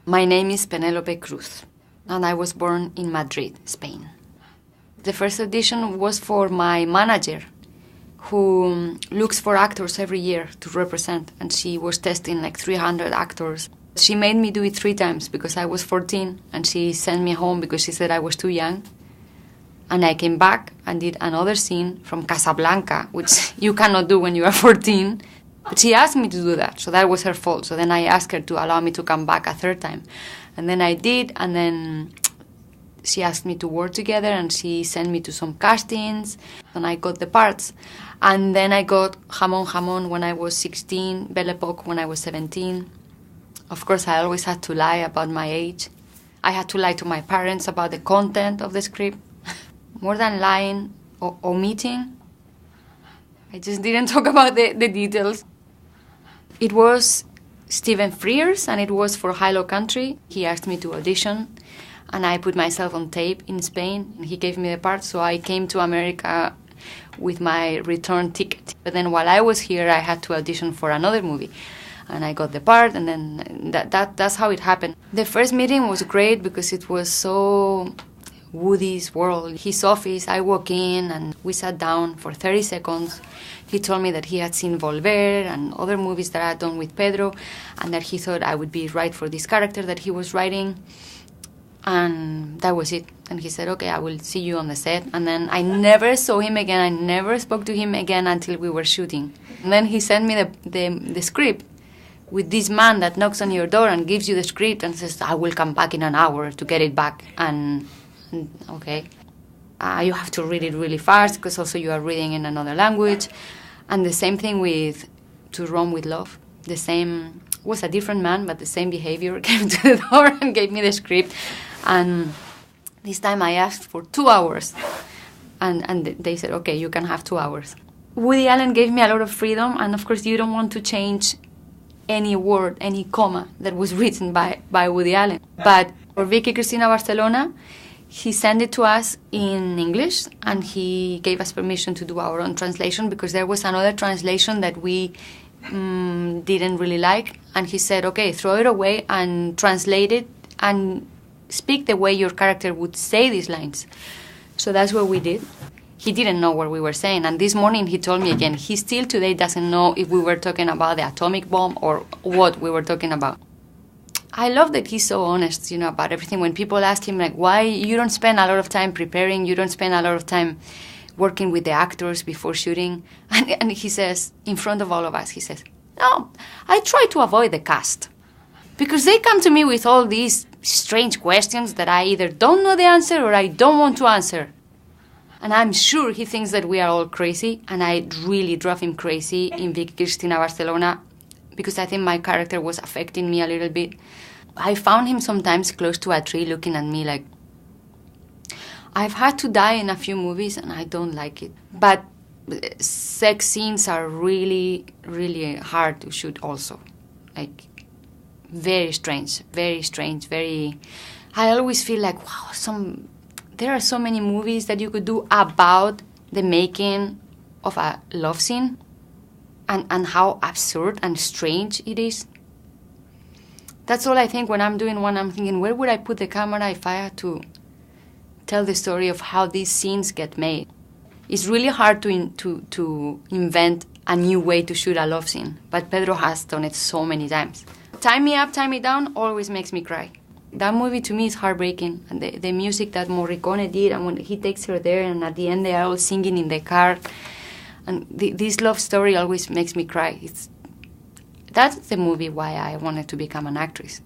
My name is Penelope Cruz, and I was born in Madrid, Spain. The first audition was for my manager, who looks for actors every year to represent, and she was testing like 300 actors. She made me do it 3 times because I was 14, and she sent me home because she said I was too young. And I came back and did another scene from Casablanca, which you cannot do when you are 14. But she asked me to do that, so that was her fault. So then I asked her to allow me to come back a 3rd time. And then I did, and then she asked me to work together, and she sent me to some castings, and I got the parts. And then I got Jamón Jamón when I was 16, Belle Époque when I was 17. Of course, I always had to lie about my age. I had to lie to my parents about the content of the script. More than lying or omitting, I just didn't talk about the details. It was Stephen Frears, and it was for High Low Country. He asked me to audition, and I put myself on tape in Spain, and he gave me the part, so I came to America with my return ticket. But then while I was here, I had to audition for another movie, and I got the part, and then that's how it happened. The first meeting was great because it was so Woody's world. His office, I walk in and we sat down for 30 seconds. He told me that he had seen Volver and other movies that I had done with Pedro, and that he thought I would be right for this character that he was writing. And that was it. And he said, okay, I will see you on the set. And then I never saw him again. I never spoke to him again until we were shooting. And then he sent me the script with this man that knocks on your door and gives you the script and says, I will come back in an hour to get it back. And okay. You have to read it really fast because also you are reading in another language. And the same thing with To Rome with Love. The same, was a different man, but the same behavior came to the door and gave me the script. And this time I asked for 2 hours. And they said, okay, you can have 2 hours. Woody Allen gave me a lot of freedom, and of course you don't want to change any word, any comma that was written by Woody Allen. But for Vicky Cristina Barcelona, he sent it to us in English, and he gave us permission to do our own translation because there was another translation that we didn't really like. And he said, okay, throw it away and translate it and speak the way your character would say these lines. So that's what we did. He didn't know what we were saying. And this morning he told me again, he still today doesn't know if we were talking about the atomic bomb or what we were talking about. I love that he's so honest, about everything. When people ask him, like, why you don't spend a lot of time preparing, you don't spend a lot of time working with the actors before shooting. And he says, in front of all of us, he says, no, I try to avoid the cast. Because they come to me with all these strange questions that I either don't know the answer or I don't want to answer. And I'm sure he thinks that we are all crazy. And I really drove him crazy in Vicky Cristina Barcelona because I think my character was affecting me a little bit. I found him sometimes close to a tree looking at me like, I've had to die in a few movies and I don't like it. But sex scenes are really, really hard to shoot also. Like, very strange, very... I always feel like, wow, there are so many movies that you could do about the making of a love scene and how absurd and strange it is. That's all I think when I'm doing one. I'm thinking, where would I put the camera if I had to tell the story of how these scenes get made? It's really hard to invent a new way to shoot a love scene, but Pedro has done it so many times. Tie Me Up, Tie Me Down always makes me cry. That movie to me is heartbreaking, and the music that Morricone did, and when he takes her there, and at the end they are all singing in the car, and this love story always makes me cry. That's the movie why I wanted to become an actress.